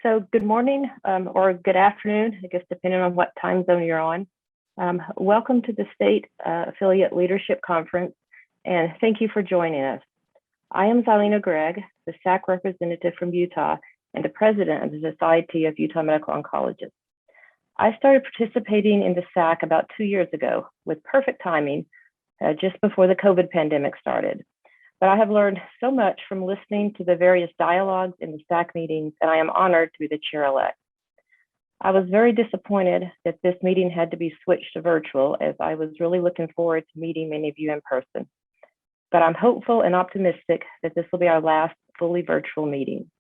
So good morning or good afternoon, I guess, depending on what time zone you're on. Welcome to the State Affiliate Leadership Conference, and thank you for joining us. I am Zylena Gregg, the SAC representative from Utah and the president of the Society of Utah Medical Oncologists. I started participating in the SAC about 2 years ago with perfect timing, just before the COVID pandemic started. But I have learned so much from listening to the various dialogues in the SAC meetings, and I am honored to be the chair-elect. I was very disappointed that this meeting had to be switched to virtual, as I was really looking forward to meeting many of you in person. But I'm hopeful and optimistic that this will be our last fully virtual meeting.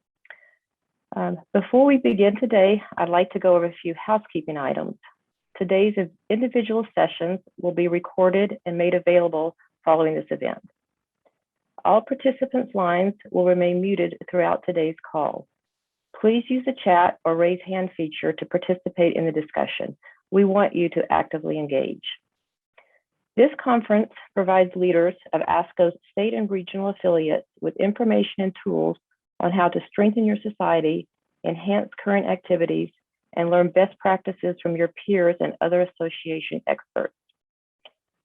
Before we begin today, I'd like to go over a few housekeeping items. Today's individual sessions will be recorded and made available following this event. All participants' lines will remain muted throughout today's call. Please use the chat or raise hand feature to participate in the discussion. We want you to actively engage. This conference provides leaders of ASCO's state and regional affiliates with information and tools on how to strengthen your society, enhance current activities, and learn best practices from your peers and other association experts.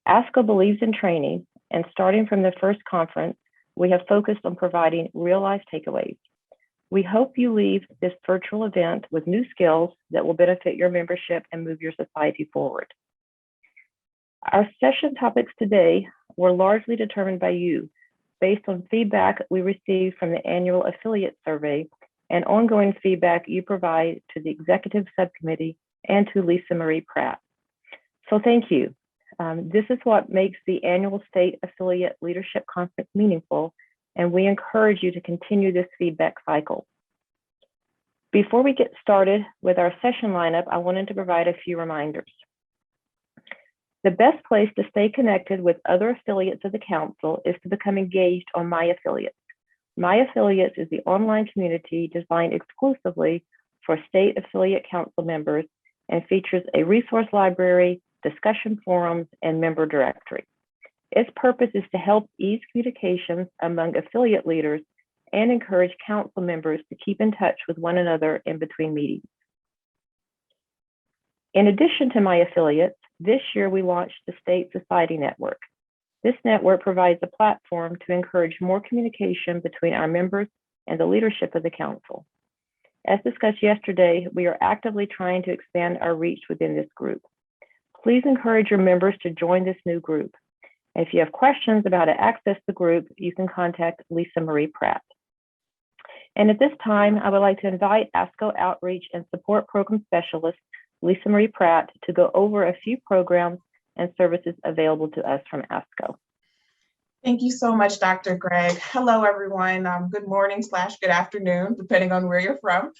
ASCO believes in training, and starting from the first conference, we have focused on providing real-life takeaways. We hope you leave this virtual event with new skills that will benefit your membership and move your society forward. Our session topics today were largely determined by you, based on feedback we received from the annual affiliate survey and ongoing feedback you provide to the executive subcommittee and to Lisa Marie Pratt. So thank you. This is what makes the annual State Affiliate Leadership Conference meaningful, and we encourage you to continue this feedback cycle. Before we get started with our session lineup, I wanted to provide a few reminders. The best place to stay connected with other affiliates of the Council is to become engaged on My Affiliates. My Affiliates is the online community designed exclusively for State Affiliate Council members and features a resource library, discussion forums, and member directory. Its purpose is to help ease communications among affiliate leaders and encourage council members to keep in touch with one another in between meetings. In addition to My Affiliates, this year we launched the State Society Network. This network provides a platform to encourage more communication between our members and the leadership of the Council. As discussed yesterday, we are actively trying to expand our reach within this group. Please encourage your members to join this new group. If you have questions about how to access the group, you can contact Lisa Marie Pratt. And at this time, I would like to invite ASCO Outreach and Support Program Specialist, Lisa Marie Pratt, to go over a few programs and services available to us from ASCO. Thank you so much, Dr. Gregg. Hello, everyone. Good morning / good afternoon, depending on where you're from.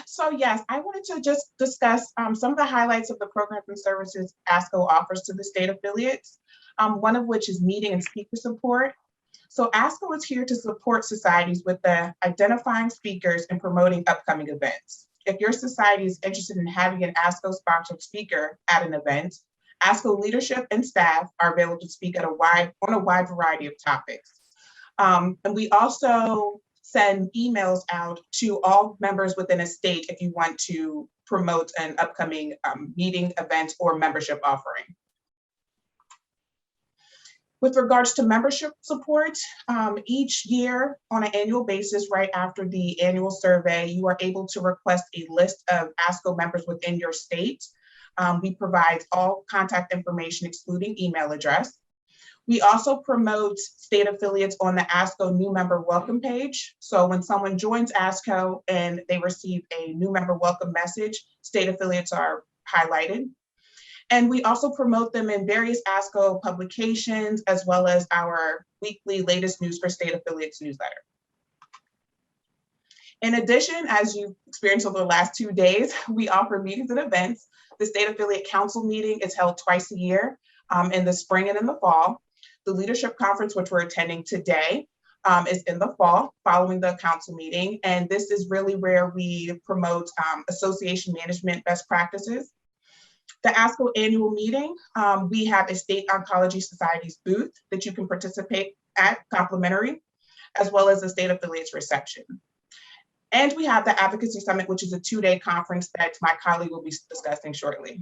So yes, I wanted to just discuss some of the highlights of the programs and services ASCO offers to the state affiliates, one of which is meeting and speaker support. So ASCO is here to support societies with the identifying speakers and promoting upcoming events. If your society is interested in having an ASCO-sponsored speaker at an event, ASCO leadership and staff are available to speak on a wide variety of topics. And we also send emails out to all members within a state if you want to promote an upcoming meeting, event, or membership offering. With regards to membership support, each year on an annual basis, right after the annual survey, you are able to request a list of ASCO members within your state. We provide all contact information, excluding email address. We also promote state affiliates on the ASCO new member welcome page. So when someone joins ASCO and they receive a new member welcome message, state affiliates are highlighted. And we also promote them in various ASCO publications, as well as our weekly latest news for state affiliates newsletter. In addition, as you've experienced over the last 2 days, we offer meetings and events. The State Affiliate Council meeting is held twice a year in the spring and in the fall. The leadership conference, which we're attending today, is in the fall following the council meeting. And this is really where we promote association management best practices. The ASCO annual meeting, we have a State Oncology Society's booth that you can participate at, complimentary, as well as the state affiliates reception. And we have the Advocacy Summit, which is a 2-day conference that my colleague will be discussing shortly.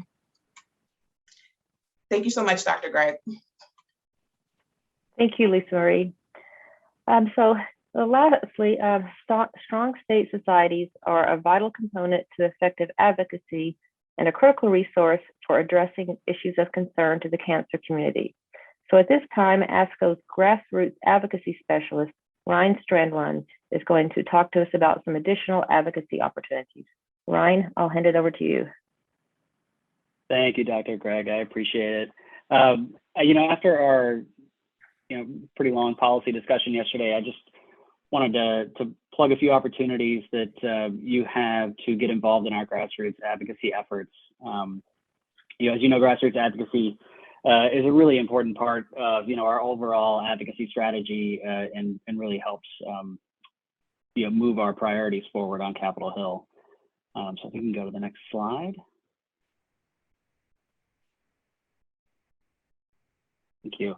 Thank you so much, Dr. Gregg. Thank you, Lisa Marie. Lastly, strong state societies are a vital component to effective advocacy and a critical resource for addressing issues of concern to the cancer community. So at this time, ASCO's grassroots advocacy specialist, Ryan Strandlund, is going to talk to us about some additional advocacy opportunities. Ryan, I'll hand it over to you. Thank you, Dr. Gregg. I appreciate it. After our pretty long policy discussion yesterday, I just wanted to plug a few opportunities that you have to get involved in our grassroots advocacy efforts. As you know, grassroots advocacy is a really important part of our overall advocacy strategy and really helps move our priorities forward on Capitol Hill. So if we can go to the next slide. Thank you.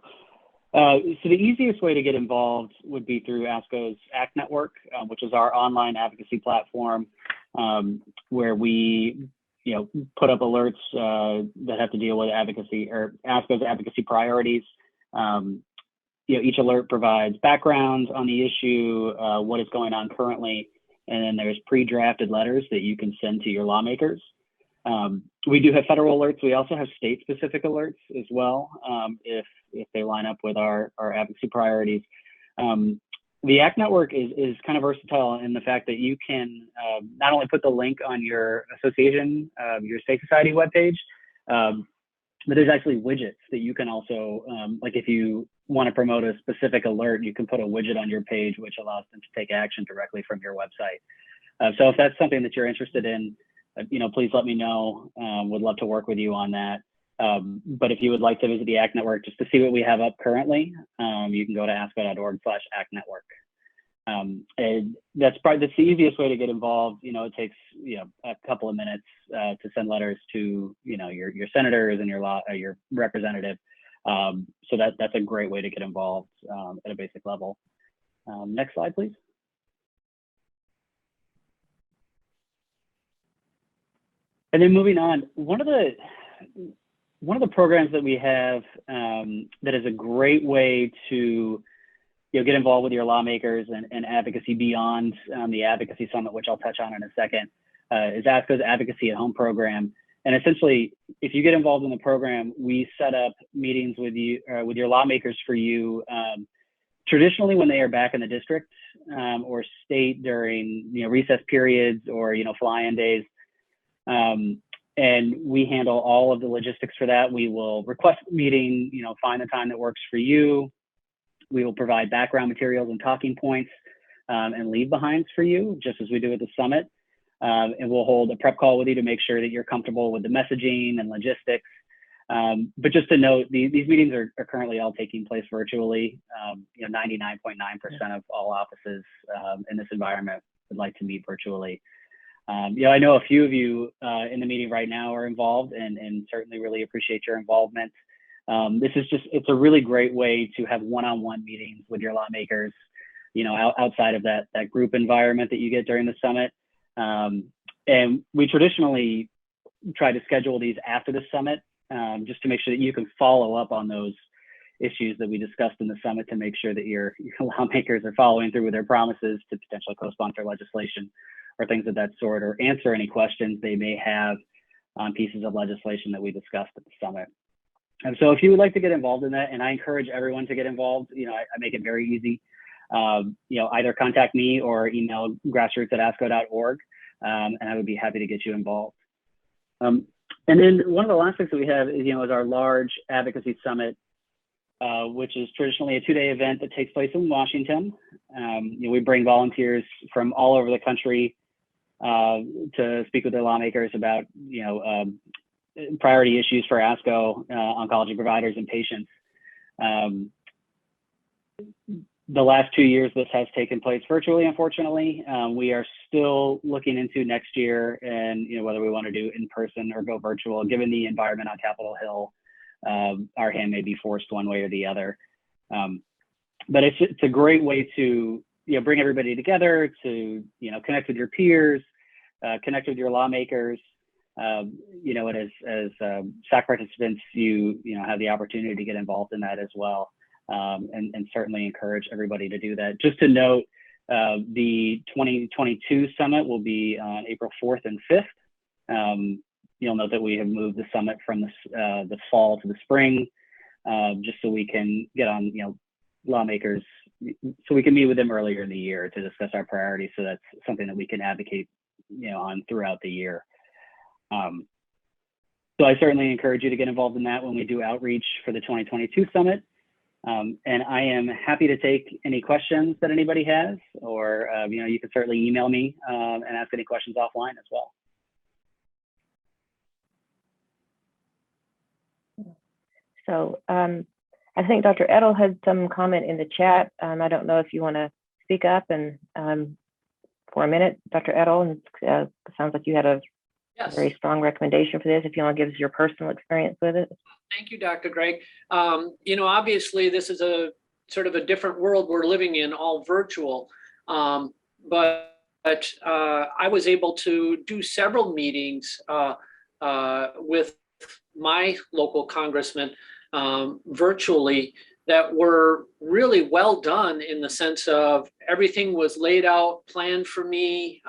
So the easiest way to get involved would be through ASCO's ACT Network, which is our online advocacy platform, where we put up alerts that have to deal with advocacy or ASCO's advocacy priorities. Each alert provides background on the issue, what is going on currently, and then there's pre-drafted letters that you can send to your lawmakers. We do have federal alerts. We also have state-specific alerts as well, if they line up with our advocacy priorities. The ACT Network is kind of versatile in the fact that you can not only put the link on your association, your state society webpage, but there's actually widgets that you can also, like if you want to promote a specific alert, you can put a widget on your page, which allows them to take action directly from your website. So if that's something that you're interested in, please let me know. Would love to work with you on that. But if you would like to visit the ACT Network just to see what we have up currently, you can go to asco.org/ACT-network. And that's the easiest way to get involved. It takes a couple of minutes to send letters to your senators and your representative. So that's a great way to get involved at a basic level. Next slide, please. And then moving on, one of the programs that we have that is a great way to get involved with your lawmakers and advocacy beyond the Advocacy Summit, which I'll touch on in a second, is ASCO's Advocacy at Home program. And essentially, if you get involved in the program, we set up meetings with you, with your lawmakers for you, traditionally when they are back in the district or state during recess periods or fly-in days. And we handle all of the logistics for that. We will request a meeting, find the time that works for you. We will provide background materials and talking points and leave behinds for you, just as we do at the summit. And we'll hold a prep call with you to make sure that you're comfortable with the messaging and logistics. But just to note, these meetings are currently all taking place virtually. 99.9% of all offices in this environment would like to meet virtually. I know a few of you in the meeting right now are involved and certainly really appreciate your involvement. It's a really great way to have one-on-one meetings with your lawmakers, outside of that group environment that you get during the summit. And we traditionally try to schedule these after the summit, just to make sure that you can follow up on those issues that we discussed in the summit to make sure that your lawmakers are following through with their promises to potentially co-sponsor legislation or things of that sort, or answer any questions they may have on pieces of legislation that we discussed at the summit. And so if you would like to get involved in that, and I encourage everyone to get involved, I make it very easy. Either contact me or email grassroots@asco.org, and I would be happy to get you involved. And then one of the last things that we have is, is our large advocacy summit, which is traditionally a 2-day event that takes place in Washington. We bring volunteers from all over the country to speak with their lawmakers about, priority issues for ASCO, oncology providers and patients. The last 2 years, this has taken place virtually, unfortunately. We are still looking into next year and whether we want to do in person or go virtual. Given the environment on Capitol Hill, our hand may be forced one way or the other. But it's a great way to bring everybody together to, connect with your peers, connect with your lawmakers. And as SAC participants, you have the opportunity to get involved in that as well. And certainly encourage everybody to do that. Just to note, the 2022 summit will be on April 4th and 5th. You'll note that we have moved the summit from the fall to the spring, just so we can get on, lawmakers, so we can meet with them earlier in the year to discuss our priorities. So that's something that we can advocate, on throughout the year. So I certainly encourage you to get involved in that when we do outreach for the 2022 summit. And I am happy to take any questions that anybody has, or, you can certainly email me and ask any questions offline as well. So I think Dr. Edel had some comment in the chat. I don't know if you want to speak up and for a minute, Dr. Edel. It sounds like you had a very strong recommendation for this. If you want to give us your personal experience with it. Thank you, Dr. Gregg. Obviously this is a sort of a different world we're living in, all virtual. But I was able to do several meetings with my local congressman virtually that were really well done, in the sense of everything was laid out, planned for me.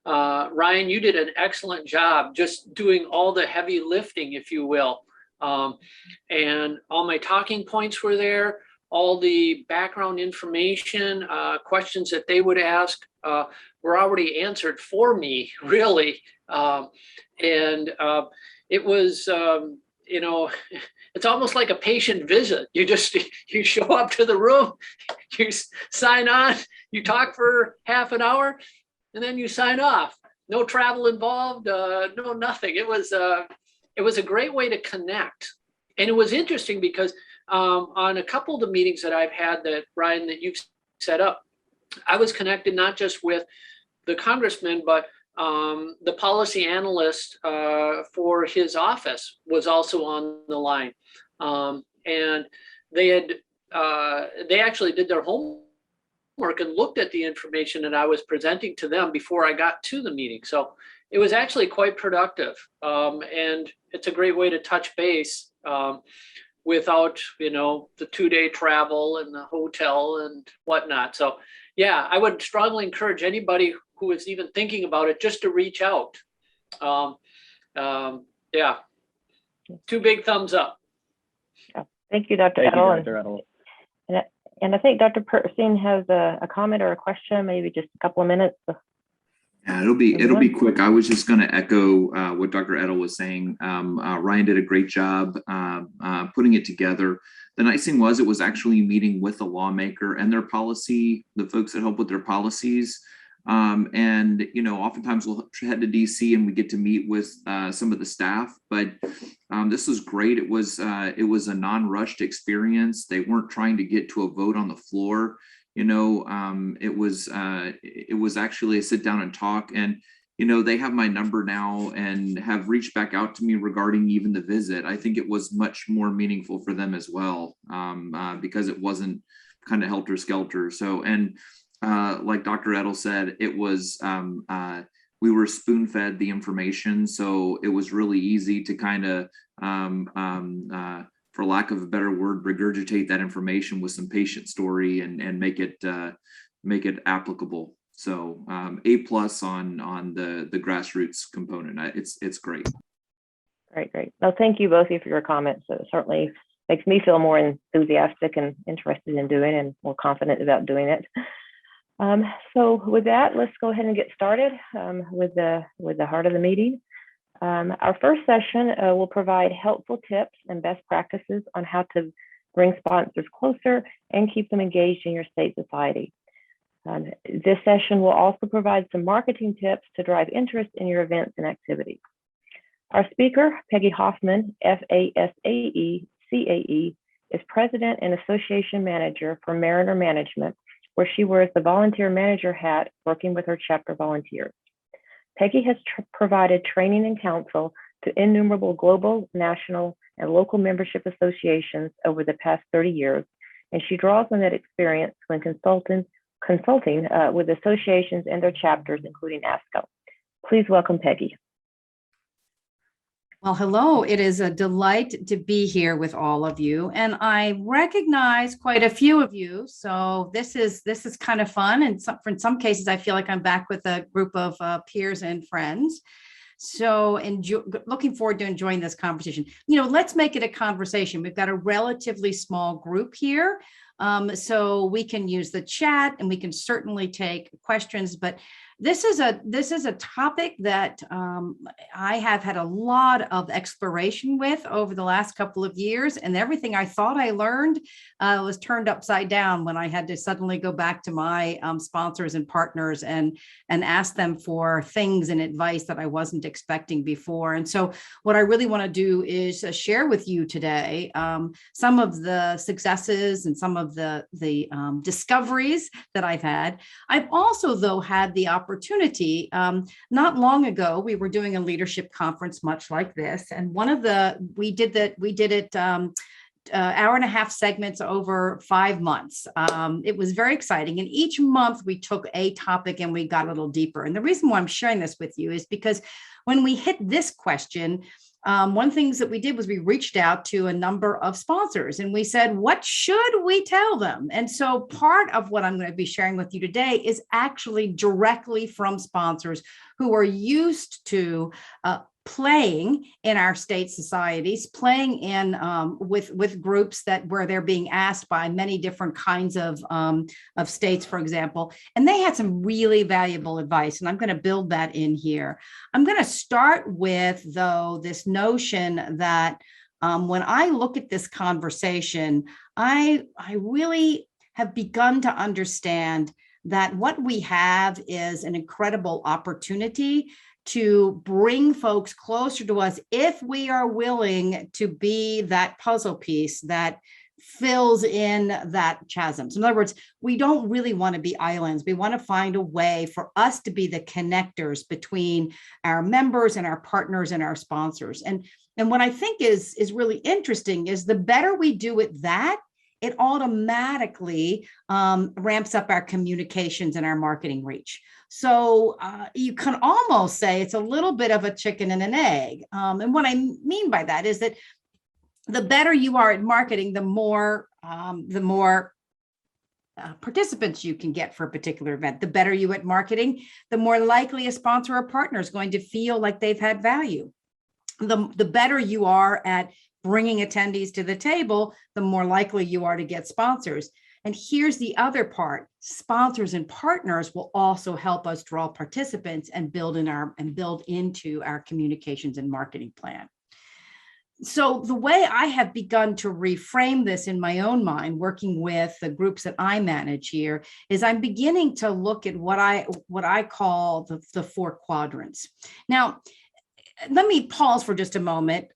Ryan, you did an excellent job just doing all the heavy lifting, if you will. And all my talking points were there, all the background information, questions that they would ask were already answered for me, really. It was, it's almost like a patient visit. You show up to the room, you sign on, you talk for half an hour, and then you sign off. No travel involved, no nothing. It was a great way to connect. And it was interesting because on a couple of the meetings that I've had that, Ryan, that you've set up, I was connected not just with the congressman, but the policy analyst for his office was also on the line. And they actually did their homework and looked at the information that I was presenting to them before I got to the meeting. So it was actually quite productive. And it's a great way to touch base without, the 2-day travel and the hotel and whatnot. So yeah, I would strongly encourage anybody who is even thinking about it just to reach out. Yeah, 2 big thumbs up. Thank you, Dr. Edel. And I think Dr. Pertstein has a comment or a question, maybe just a couple of minutes. Yeah, it'll be quick. I was just going to echo what Dr. Edel was saying. Ryan did a great job putting it together. The nice thing was it was actually meeting with the lawmaker and their policy, the folks that help with their policies. And oftentimes we'll head to DC and we get to meet with some of the staff, but this was great. It was a non-rushed experience. They weren't trying to get to a vote on the floor. It was actually a sit down and talk, and they have my number now and have reached back out to me regarding even the visit. I think it was much more meaningful for them as well, because it wasn't kind of helter skelter. So, and like Dr. Edel said, it was, we were spoon fed the information. So it was really easy to kind of, for lack of a better word, regurgitate that information with some patient story and make it applicable. So A+ on the grassroots component. It's great. Great. Well, thank you both of you for your comments. It certainly makes me feel more enthusiastic and interested in doing and more confident about doing it. So with that, let's go ahead and get started with the heart of the meeting. Our first session will provide helpful tips and best practices on how to bring sponsors closer and keep them engaged in your state society. This session will also provide some marketing tips to drive interest in your events and activities. Our speaker, Peggy Hoffman, FASAE CAE, is President and Association Manager for Mariner Management, where she wears the volunteer manager hat working with her chapter volunteers. Peggy has provided training and counsel to innumerable global, national, and local membership associations over the past 30 years, and she draws on that experience when consulting consulting with associations and their chapters, including ASCO. Please welcome Peggy. Well, hello. It is a delight to be here with all of you, and I recognize quite a few of you. So this is kind of fun, and in some cases, I feel like I'm back with a group of peers and friends. So looking forward to enjoying this conversation. Let's make it a conversation. We've got a relatively small group here, so we can use the chat, and we can certainly take questions. But this is a topic that I have had a lot of exploration with over the last couple of years, and everything I thought I learned was turned upside down when I had to suddenly go back to my sponsors and partners and ask them for things and advice that I wasn't expecting before. And so what I really want to do is share with you today some of the successes and some of the discoveries that I've had. I've also, though, had the opportunity. Not long ago, we were doing a leadership conference much like this, and we did it hour and a half segments over 5 months. It was very exciting, and each month we took a topic and we got a little deeper. And the reason why I'm sharing this with you is because when we hit this question, one of the things that we did was we reached out to a number of sponsors and we said, what should we tell them? And so part of what I'm going to be sharing with you today is actually directly from sponsors who are used to playing in our state societies, playing in with groups where they're being asked by many different kinds of states, for example, and they had some really valuable advice, and I'm going to build that in here. I'm going to start with, though, this notion that when I look at this conversation, I really have begun to understand that what we have is an incredible opportunity to bring folks closer to us if we are willing to be that puzzle piece that fills in that chasm. So in other words, we don't really want to be islands. We want to find a way for us to be the connectors between our members and our partners and our sponsors. And what I think is really interesting is the better we do it it automatically ramps up our communications and our marketing reach. So you can almost say it's a little bit of a chicken and an egg. And what I mean by that is that the better you are at marketing, the more participants you can get for a particular event. The better you at marketing, the more likely a sponsor or partner is going to feel like they've had value. The better you are at bringing attendees to the table, the more likely you are to get sponsors. And here's the other part. Sponsors and partners will also help us draw participants and build into our communications and marketing plan. So the way I have begun to reframe this in my own mind, working with the groups that I manage here, is I'm beginning to look at what I call the 4 quadrants. Now, let me pause for just a moment.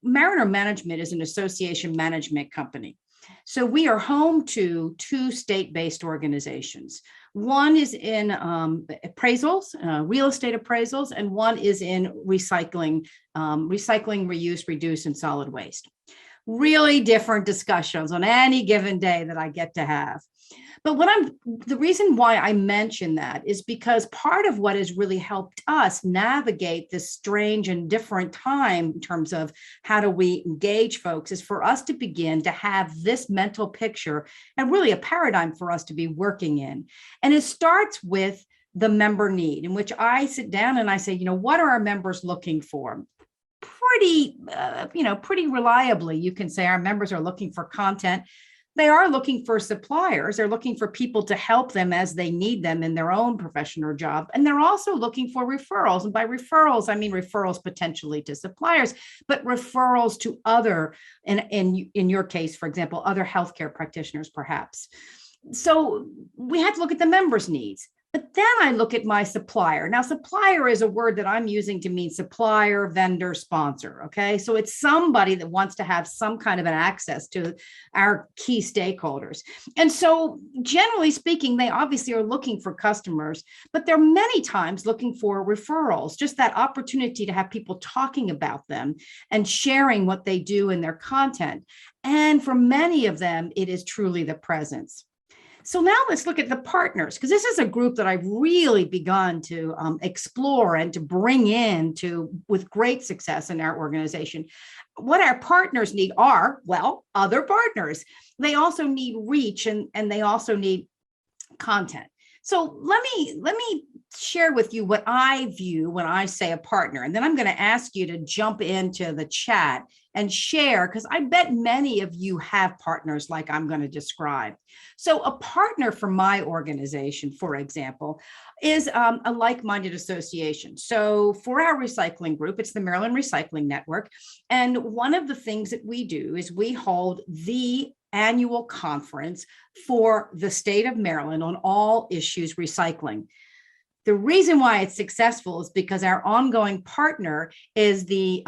Mariner Management is an association management company. So we are home to 2 state-based organizations. One is in appraisals, real estate appraisals, and one is in recycling, reuse, reduce, and solid waste. Really different discussions on any given day that I get to have. But the reason why I mention that is because part of what has really helped us navigate this strange and different time in terms of how do we engage folks is for us to begin to have this mental picture and really a paradigm for us to be working in. And it starts with the member need, in which I sit down and I say, what are our members looking for? Pretty reliably, you can say our members are looking for content. They are looking for suppliers. They're looking for people to help them as they need them in their own profession or job. And they're also looking for referrals. And by referrals, I mean referrals potentially to suppliers, but referrals to other, in your case, for example, other healthcare practitioners, perhaps. So we have to look at the members' needs. But then I look at my supplier. Now, supplier is a word that I'm using to mean supplier, vendor, sponsor. Okay. So it's somebody that wants to have some kind of an access to our key stakeholders. And so generally speaking, they obviously are looking for customers, but they're many times looking for referrals, just that opportunity to have people talking about them and sharing what they do in their content. And for many of them, it is truly the presence. So now let's look at the partners, because this is a group that I've really begun to explore and to bring in with great success in our organization. What our partners need are, well, other partners. They also need reach and they also need content. So let me share with you what I view when I say a partner, and then I'm going to ask you to jump into the chat and share, because I bet many of you have partners like I'm going to describe. So a partner for my organization, for example, is a like-minded association. So for our recycling group, it's the Maryland Recycling Network. And one of the things that we do is we hold the annual conference for the state of Maryland on all issues recycling. The reason why it's successful is because our ongoing partner is the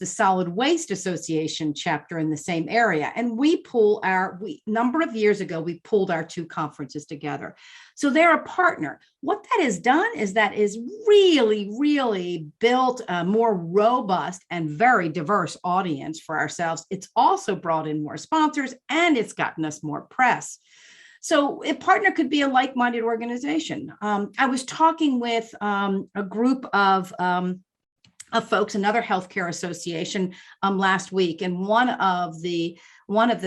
Solid Waste Association chapter in the same area. And we number of years ago, we pulled our two conferences together. So they're a partner. What that has done is that is really, really built a more robust and very diverse audience for ourselves. It's also brought in more sponsors and it's gotten us more press. So a partner could be a like-minded organization. I was talking with a group of folks, another healthcare association last week, and one of the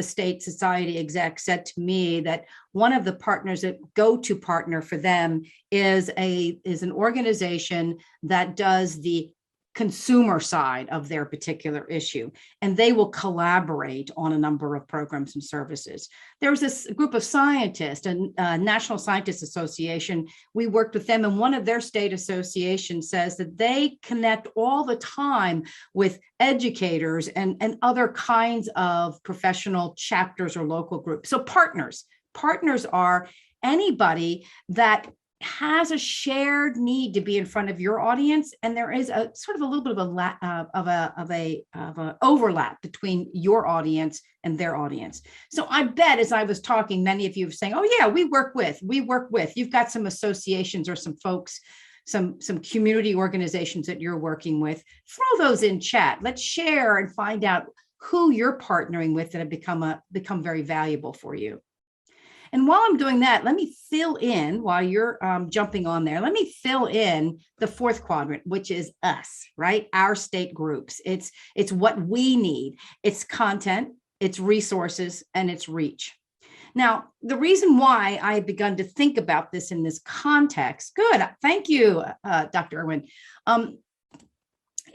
state society execs said to me that one of the partners, that go-to partner for them is an organization that does the consumer side of their particular issue, and they will collaborate on a number of programs and services. There's this group of scientists, a National Scientists Association. We worked with them, and one of their state associations says that they connect all the time with educators and other kinds of professional chapters or local groups. So partners are anybody that has a shared need to be in front of your audience, and there is a sort of a little bit of a overlap between your audience and their audience. So I bet as I was talking, many of you are saying, "Oh yeah, we work with." You've got some associations or some folks, some community organizations that you're working with. Throw those in chat. Let's share and find out who you're partnering with that have become very valuable for you. And while I'm doing that, let me fill in, while you're jumping on there, let me fill in the fourth quadrant, which is us, right? Our state groups. It's what we need. It's content, it's resources, and it's reach. Now, the reason why I have begun to think about this in this context, good, thank you, Dr. Irwin,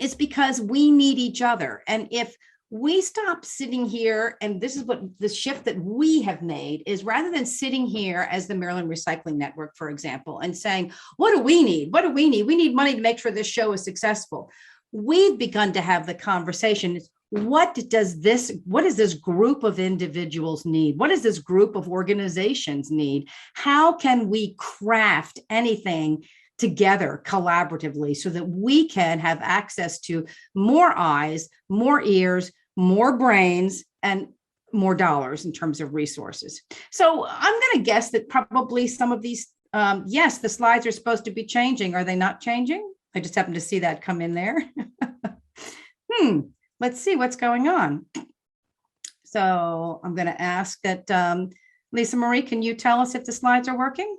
is because we need each other. And if we stop sitting here, and this is what the shift that we have made is, rather than sitting here as the Maryland Recycling Network, for example, and saying, what do we need? What do we need? We need money to make sure this show is successful. We've begun to have the conversation. What does this group of individuals need? What does this group of organizations need? How can we craft anything together collaboratively so that we can have access to more eyes, more ears, more brains, and more dollars in terms of resources? So I'm going to guess that probably some of these, yes, the slides are supposed to be changing. Are they not changing? I just happened to see that come in there. Let's see what's going on. So I'm going to ask that, Lisa Marie, can you tell us if the slides are working?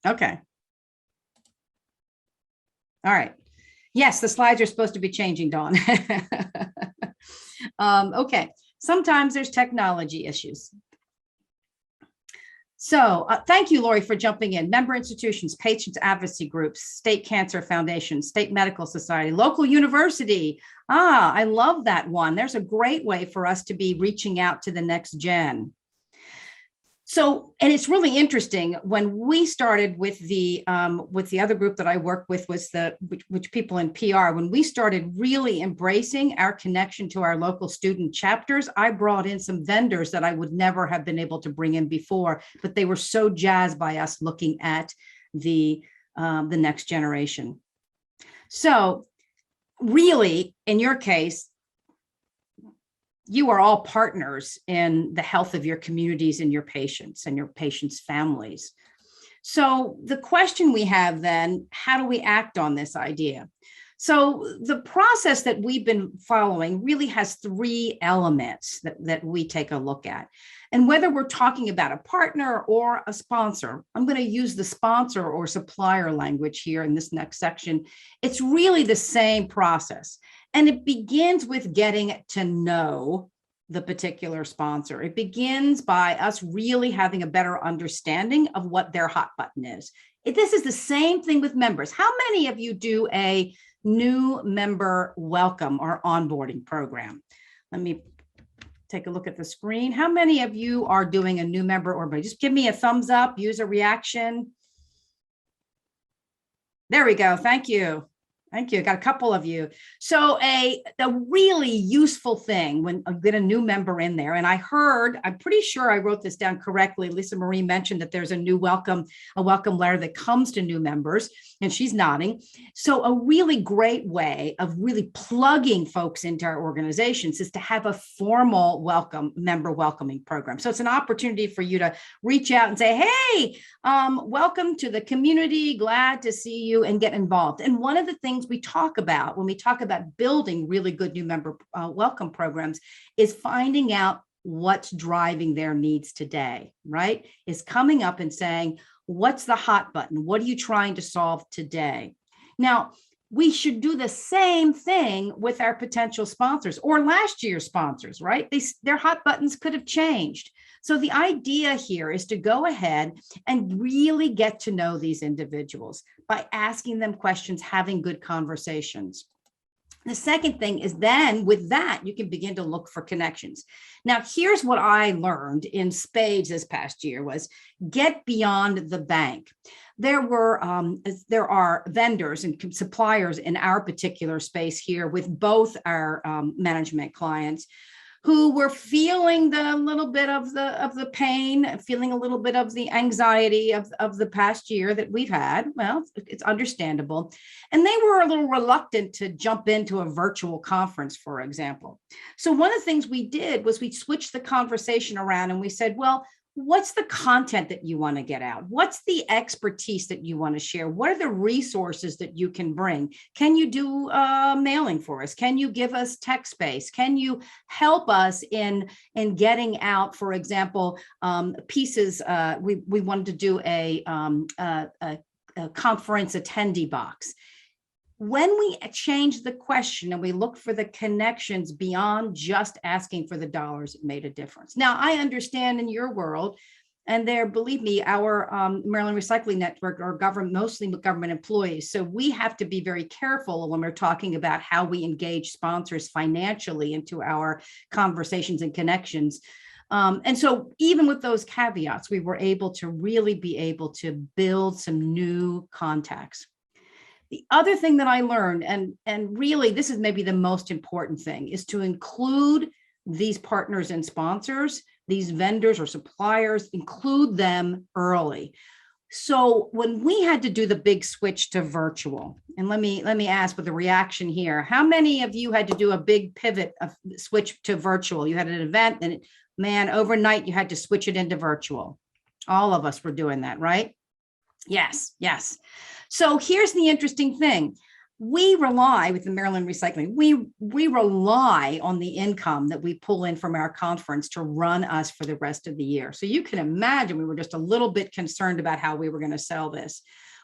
Okay. All right. Yes, the slides are supposed to be changing, Dawn. Okay. Sometimes there's technology issues. So thank you, Lori, for jumping in. Member institutions, patient advocacy groups, State Cancer Foundation, State Medical Society, local university. I love that one. There's a great way for us to be reaching out to the next gen. So, and it's really interesting, when we started with the other group that I work with, was which people in PR, when we started really embracing our connection to our local student chapters, I brought in some vendors that I would never have been able to bring in before, but they were so jazzed by us looking at the next generation. So really, in your case, you are all partners in the health of your communities and your patients' families. So the question we have then, how do we act on this idea? So the process that we've been following really has three elements that we take a look at. And whether we're talking about a partner or a sponsor, I'm going to use the sponsor or supplier language here in this next section. It's really the same process. And it begins with getting to know the particular sponsor. It begins by us really having a better understanding of what their hot button is. This is the same thing with members. How many of you do a new member welcome or onboarding program? Let me take a look at the screen. How many of you are doing a new member or just give me a thumbs up, use a reaction. There we go. Thank you. Thank you. Got a couple of you. So a really useful thing when I get a new member in there, and I'm pretty sure I wrote this down correctly. Lisa Marie mentioned that there's a welcome letter that comes to new members, and she's nodding. So a really great way of really plugging folks into our organizations is to have a formal member welcoming program. So it's an opportunity for you to reach out and say, hey, welcome to the community. Glad to see you, and get involved. And one of the things we talk about when we talk about building really good new member welcome programs is finding out what's driving their needs today, right? Is coming up and saying, what's the hot button? What are you trying to solve today? Now, we should do the same thing with our potential sponsors or last year's sponsors, right? Their hot buttons could have changed. So the idea here is to go ahead and really get to know these individuals by asking them questions, having good conversations. The second thing is then with that, you can begin to look for connections. Now, here's what I learned in spades this past year was get beyond the bank. There are vendors and suppliers in our particular space here with both our management clients who were feeling the little bit of the pain, feeling a little bit of the anxiety of the past year that we've had. Well, it's understandable. And they were a little reluctant to jump into a virtual conference, for example. So one of the things we did was we switched the conversation around and we said, well, what's the content that you want to get out? What's the expertise that you want to share? What are the resources that you can bring? Can you do mailing for us? Can you give us tech space? Can you help us in getting out, for example, pieces? We wanted to do a conference attendee box. When we change the question and we look for the connections beyond just asking for the dollars, it made a difference. Now, I understand in your world, and there, believe me, our Maryland Recycling Network are mostly government employees. So we have to be very careful when we're talking about how we engage sponsors financially into our conversations and connections. And so even with those caveats, we were able to really be able to build some new contacts. The other thing that I learned, and really this is maybe the most important thing, is to include these partners and sponsors, these vendors or suppliers, include them early. So when we had to do the big switch to virtual, and let me ask with a reaction here, how many of you had to do a big pivot of switch to virtual? You had an event and man, overnight you had to switch it into virtual. All of us were doing that, right? Yes. So here's the interesting thing. We rely with the Maryland Recycling, we rely on the income that we pull in from our conference to run us for the rest of the year. So you can imagine we were just a little bit concerned about how we were going to sell this.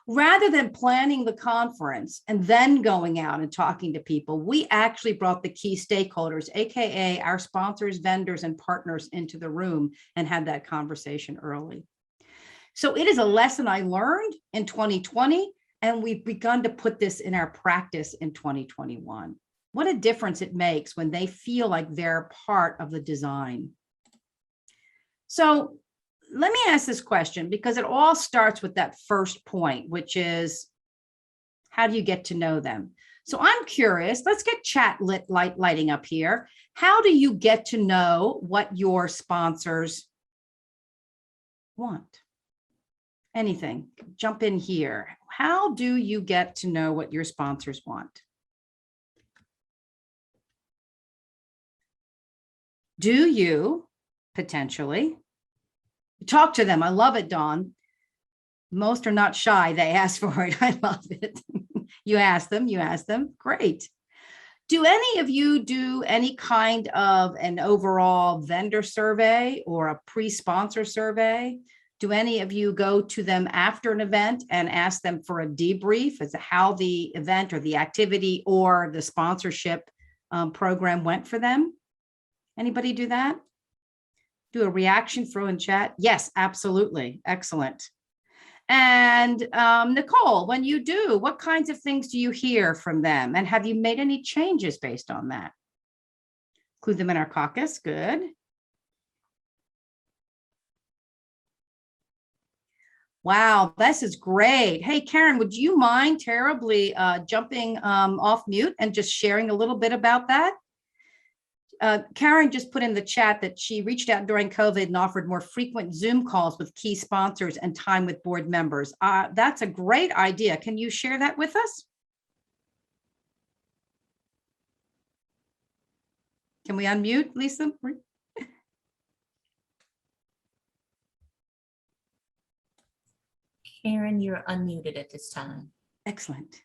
Rather than planning the conference and then going out and talking to people, we actually brought the key stakeholders, AKA our sponsors, vendors, and partners into the room and had that conversation early. So it is a lesson I learned in 2020, and we've begun to put this in our practice in 2021. What a difference it makes when they feel like they're part of the design. So let me ask this question, because it all starts with that first point, which is, how do you get to know them? So I'm curious, let's get chat lighting up here. How do you get to know what your sponsors want? Anything, jump in here. How do you get to know what your sponsors want? Do you potentially talk to them? I love it, Dawn. Most are not shy. They ask for it. I love it. You asked them. Great. Do any of you do any kind of an overall vendor survey or a pre-sponsor survey? Do any of you go to them after an event and ask them for a debrief as to how the event or the activity or the sponsorship program went for them? Anybody do that? Do a reaction throw in chat? Yes, absolutely. Excellent. And Nicole, when you do, what kinds of things do you hear from them? And have you made any changes based on that? Include them in our caucus. Good. Wow, this is great. Hey, Karen, would you mind terribly jumping off mute and just sharing a little bit about that? Karen just put in the chat that she reached out during COVID and offered more frequent Zoom calls with key sponsors and time with board members. That's a great idea. Can you share that with us? Can we unmute, Lisa? Karen, you're unmuted at this time. Excellent.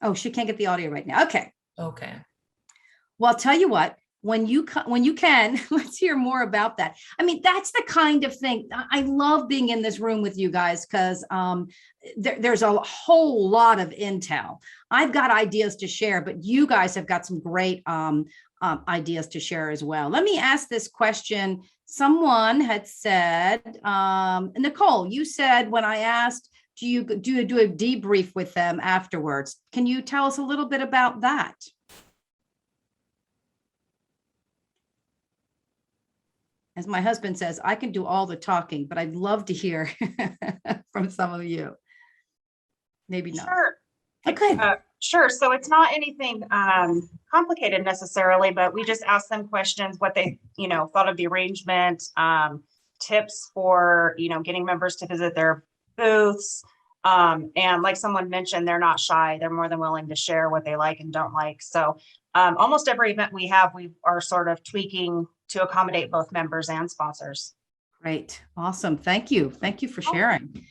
Oh, she can't get the audio right now. Okay. Okay. Well, I'll tell you what, when you can, let's hear more about that. I mean, that's the kind of thing. I love being in this room with you guys because there's a whole lot of intel. I've got ideas to share, but you guys have got some great ideas to share as well. Let me ask this question. Someone had said, Nicole, you said when I asked, do you do a debrief with them afterwards? Can you tell us a little bit about that? As my husband says, I can do all the talking, but I'd love to hear from some of you. Maybe not. Sure. Okay. Sure. So it's not anything complicated necessarily, but we just asked them questions, what they, thought of the arrangement, tips for, getting members to visit their booths. And like someone mentioned, they're not shy. They're more than willing to share what they like and don't like. So almost every event we have, we are sort of tweaking to accommodate both members and sponsors. Great. Awesome. Thank you. Thank you for sharing.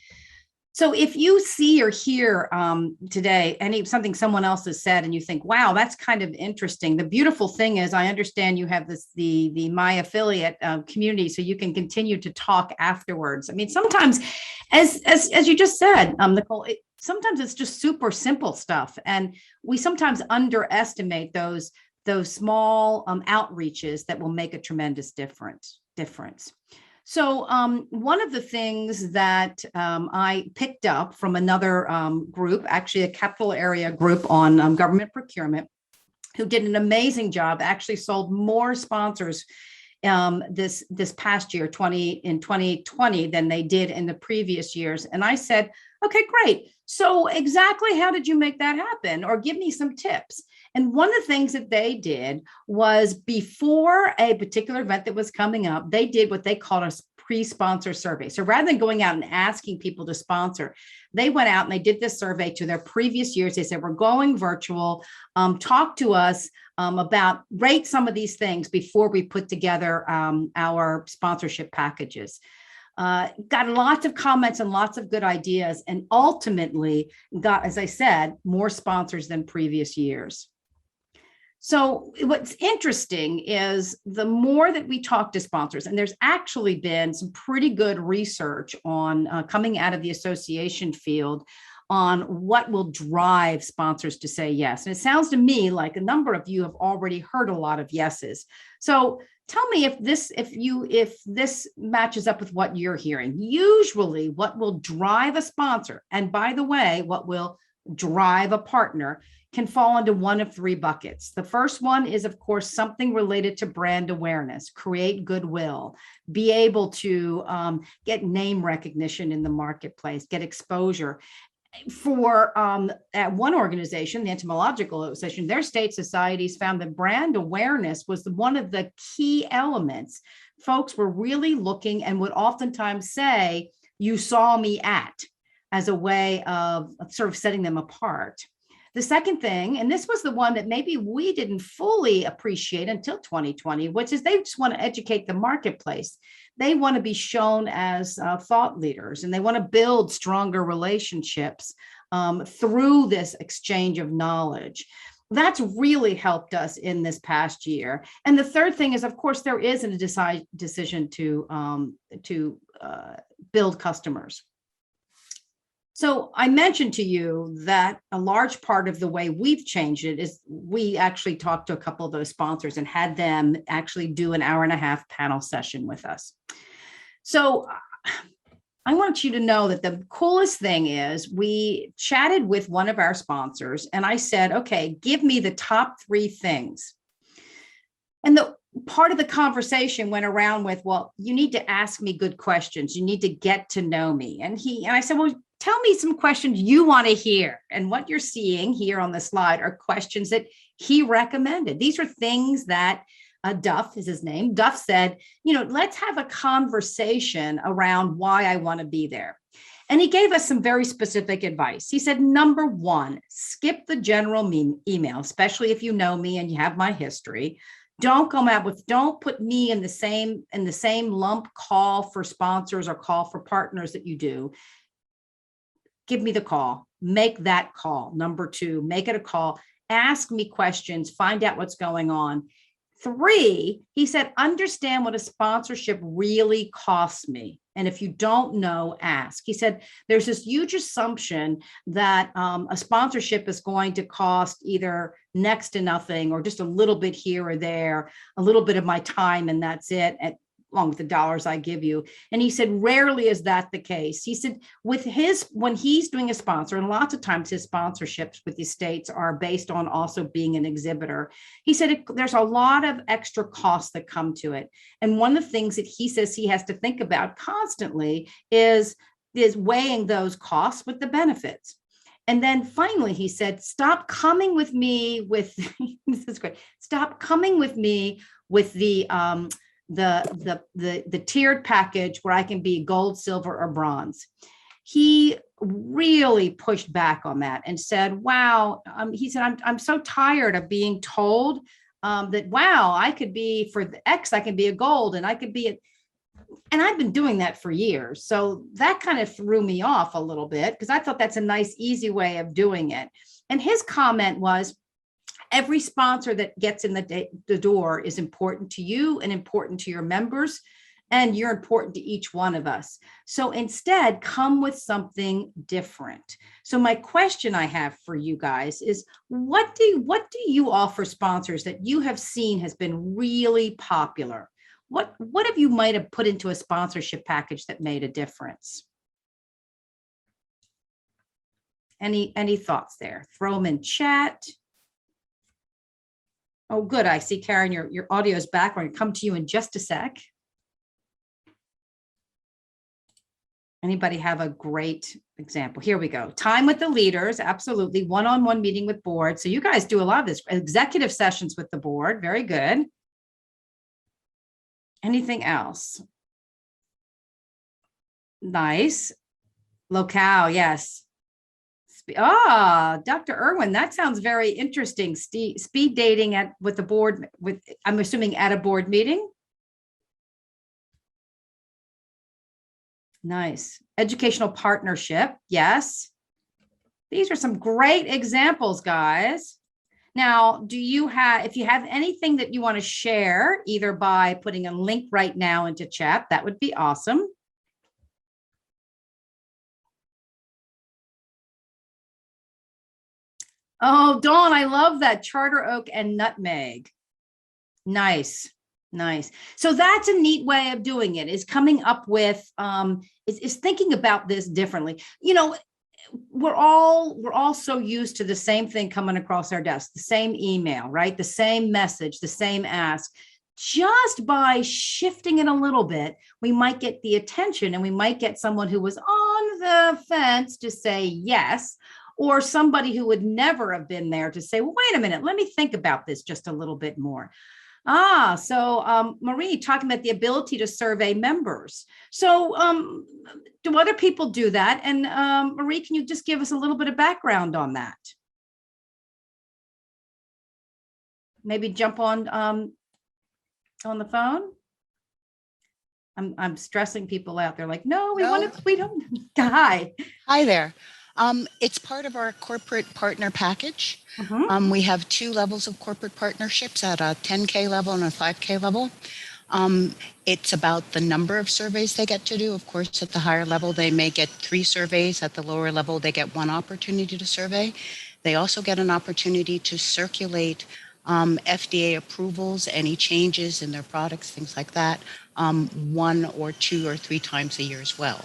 So if you see or hear today something someone else has said and you think, wow, that's kind of interesting. The beautiful thing is I understand you have the My Affiliate community, so you can continue to talk afterwards. I mean, sometimes, as you just said, Nicole, sometimes it's just super simple stuff. And we sometimes underestimate those small outreaches that will make a tremendous difference. So one of the things that I picked up from another group, actually a capital area group on government procurement, who did an amazing job, actually sold more sponsors this past year, in 2020, than they did in the previous years. And I said, okay, great. So exactly how did you make that happen? Or give me some tips. And one of the things that they did was, before a particular event that was coming up, they did what they called a pre-sponsor survey. So rather than going out and asking people to sponsor, they went out and they did this survey to their previous years. They said, we're going virtual. Talk to us about, rate some of these things before we put together our sponsorship packages. Got lots of comments and lots of good ideas, and ultimately got, as I said, more sponsors than previous years. So what's interesting is the more that we talk to sponsors, and there's actually been some pretty good research on coming out of the association field on what will drive sponsors to say yes. And it sounds to me like a number of you have already heard a lot of yeses. So tell me if this matches up with what you're hearing. Usually what will drive a sponsor, and by the way, what will drive a partner, can fall into one of three buckets. The first one is, of course, something related to brand awareness, create goodwill, be able to get name recognition in the marketplace, get exposure. For at one organization, the Entomological Association, their state societies found that brand awareness was one of the key elements. Folks were really looking and would oftentimes say, you saw me at, as a way of sort of setting them apart. The second thing, and this was the one that maybe we didn't fully appreciate until 2020, which is they just want to educate the marketplace. they want to be shown as thought leaders, and they want to build stronger relationships through this exchange of knowledge. That's really helped us in this past year. And the third thing is, of course, there is a decision to build customers. So I mentioned to you that a large part of the way we've changed it is we actually talked to a couple of those sponsors and had them actually do an 1.5-hour panel session with us. So I want you to know that the coolest thing is we chatted with one of our sponsors and I said, okay, give me the top 3 things. And the part of the conversation went around with, well, you need to ask me good questions. You need to get to know me. And I said, well, tell me some questions you want to hear. And what you're seeing here on the slide are questions that he recommended. These are things that Duff is his name. Duff said, let's have a conversation around why I want to be there. And he gave us some very specific advice. He said, number 1, skip the general email, especially if you know me and you have my history. Don't put me in the same lump call for sponsors or call for partners that you do. Give me the call, make that call. Number 2, make it a call, ask me questions, find out what's going on. 3, he said, understand what a sponsorship really costs me. And if you don't know, ask. He said, there's this huge assumption that a sponsorship is going to cost either next to nothing or just a little bit here or there, a little bit of my time, and that's it, along with the dollars I give you. And he said, rarely is that the case. He said, when he's doing a sponsor, and lots of times his sponsorships with the states are based on also being an exhibitor. He said, there's a lot of extra costs that come to it. And one of the things that he says he has to think about constantly is weighing those costs with the benefits. And then finally, he said, stop coming with me with, this is great. Stop coming with me with the tiered package where I can be gold, silver, or bronze. He really pushed back on that and said, wow, he said, I'm so tired of being told that, wow, I could be for the X, I can be a gold and I could be and I've been doing that for years. So that kind of threw me off a little bit because I thought that's a nice, easy way of doing it. And his comment was, every sponsor that gets in the door is important to you and important to your members, and you're important to each one of us. So instead, come with something different. So my question I have for you guys is, what do you offer sponsors that you have seen has been really popular? What have you might have put into a sponsorship package that made a difference? Any thoughts there? Throw them in chat. Oh, good. I see, Karen, your audio is back. We're going to come to you in just a sec. Anybody have a great example? Here we go. Time with the leaders. Absolutely. One-on-one meeting with board. So you guys do a lot of this. Executive sessions with the board. Very good. Anything else? Nice. Locale. Yes. Dr. Irwin, that sounds very interesting. Speed dating with the board, I'm assuming at a board meeting. Nice. Educational partnership. Yes. These are some great examples, guys. Now, if you have anything that you want to share, either by putting a link right now into chat, that would be awesome. Oh, Dawn, I love that. Charter oak and nutmeg. Nice. Nice. So that's a neat way of doing it, is coming up with, is thinking about this differently. We're all so used to the same thing coming across our desk, the same email, right? The same message, the same ask. Just by shifting it a little bit, we might get the attention, and we might get someone who was on the fence to say yes, or somebody who would never have been there to say, well, wait a minute, let me think about this just a little bit more. So Marie, talking about the ability to survey members. So do other people do that? And Marie, can you just give us a little bit of background on that? Maybe jump on the phone. I'm stressing people out. They're like, no, we don't die. Hi there. It's part of our corporate partner package. Mhm. We have 2 levels of corporate partnerships at a 10K level and a 5K level. It's about the number of surveys they get to do. Of course, at the higher level, they may get 3 surveys. At the lower level, they get 1 opportunity to survey. They also get an opportunity to circulate FDA approvals, any changes in their products, things like that, 1 or 2 or 3 times a year as well.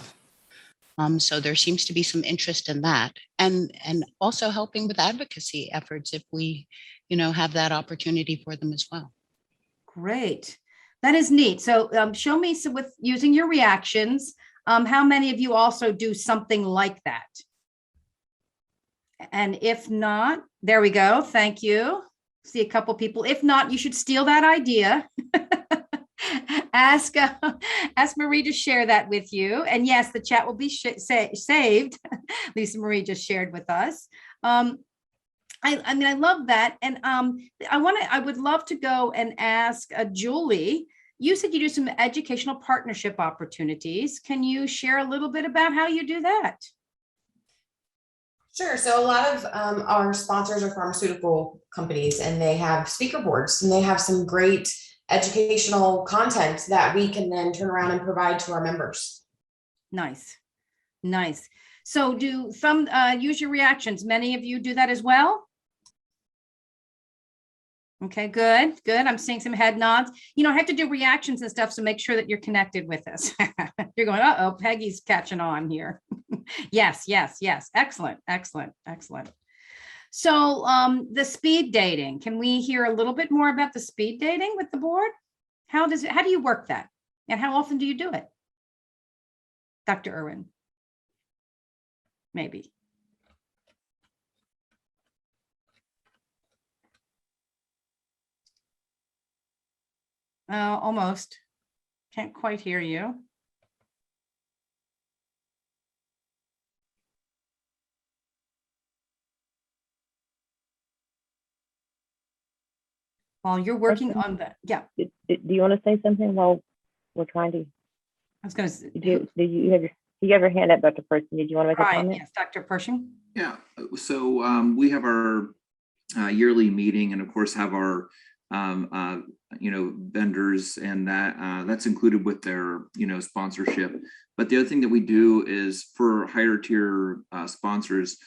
So there seems to be some interest in that, and also helping with advocacy efforts if we, have that opportunity for them as well. Great. That is neat. So show me with using your reactions, how many of you also do something like that? And if not, there we go. Thank you. See a couple people. If not, you should steal that idea. Ask Marie to share that with you. And yes, the chat will be saved. Lisa Marie just shared with us. I mean, I love that. And I would love to go and ask Julie, you said you do some educational partnership opportunities. Can you share a little bit about how you do that? Sure. So a lot of our sponsors are pharmaceutical companies, and they have speaker boards, and they have some great educational content that we can then turn around and provide to our members. Nice. Nice. So do some use your reactions. Many of you do that as well? Okay, good, good. I'm seeing some head nods. I have to do reactions and stuff, so make sure that you're connected with us. You're going, uh-oh, Peggy's catching on here. Yes, yes, yes. Excellent, excellent, excellent. So the speed dating, can we hear a little bit more about the speed dating with the board? How do you work that? And how often do you do it? Dr. Irwin? Maybe. Almost. Can't quite hear you. While you're working on that, yeah. Do you want to say something while we're trying to? I was going to. Do you have your hand up, Dr. Pershing? Did you want to make a comment? Yes, Dr. Pershing. Yeah. So we have our yearly meeting, and of course have our vendors, and that's included with their sponsorship. But the other thing that we do is for higher tier sponsors,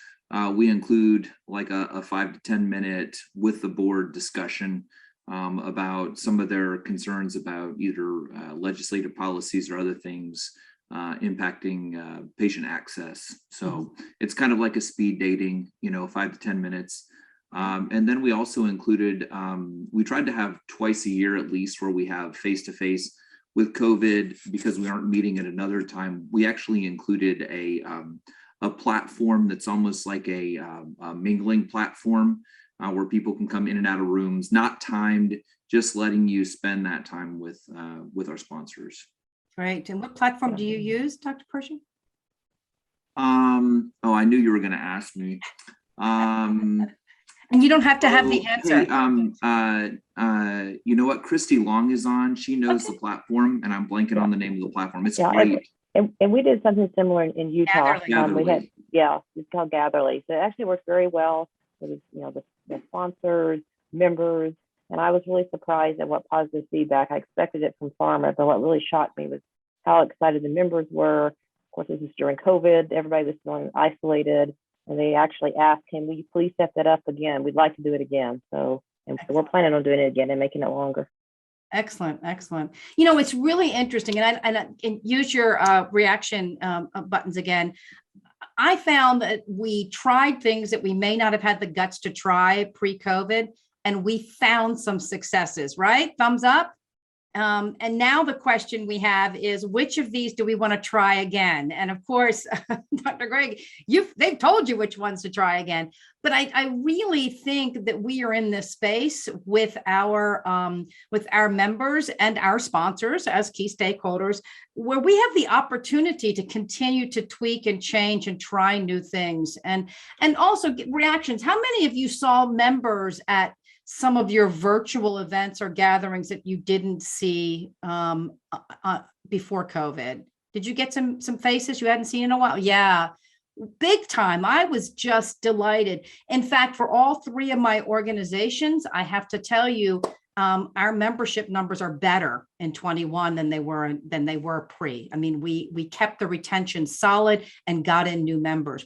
we include like a 5 to 10 minute with the board discussion about some of their concerns about either legislative policies or other things impacting patient access. So it's kind of like a speed dating, 5 to 10 minutes. And then we also included, we tried to have twice a year at least where we have face-to-face. With COVID, because we aren't meeting at another time, we actually included a platform that's almost like a mingling platform where people can come in and out of rooms, not timed, just letting you spend that time with our sponsors. Great. And what platform do you use, Dr. Pershing? Oh, I knew you were going to ask me. And you don't have to have the answer. Hey, you know what? Christy Long is on. She knows the platform, and I'm blanking on the name of the platform. It's great. And we did something similar in Utah. Gatherly. It's called Gatherly. So it actually works very well. It was, the sponsors, members, and I was really surprised at what positive feedback. I expected it from pharma, but what really shocked me was how excited the members were. Of course, this was during COVID. Everybody was feeling isolated. And they actually asked him, will you please set that up again? We'd like to do it again. So we're planning on doing it again and making it longer. Excellent, excellent. It's really interesting, and use your reaction buttons again. I found that we tried things that we may not have had the guts to try pre-COVID, and we found some successes, right? Thumbs up. And now the question we have is, which of these do we want to try again? And of course, Dr. Greg, they've told you which ones to try again. But I really think that we are in this space with our members and our sponsors as key stakeholders, where we have the opportunity to continue to tweak and change and try new things, and also get reactions. How many of you saw members at some of your virtual events or gatherings that you didn't see before COVID. Did you get some faces you hadn't seen in a while? Yeah, big time. I was just delighted. In fact, for all three of my organizations, I have to tell you, our membership numbers are better in 21 than they were pre. I mean, we kept the retention solid and got in new members.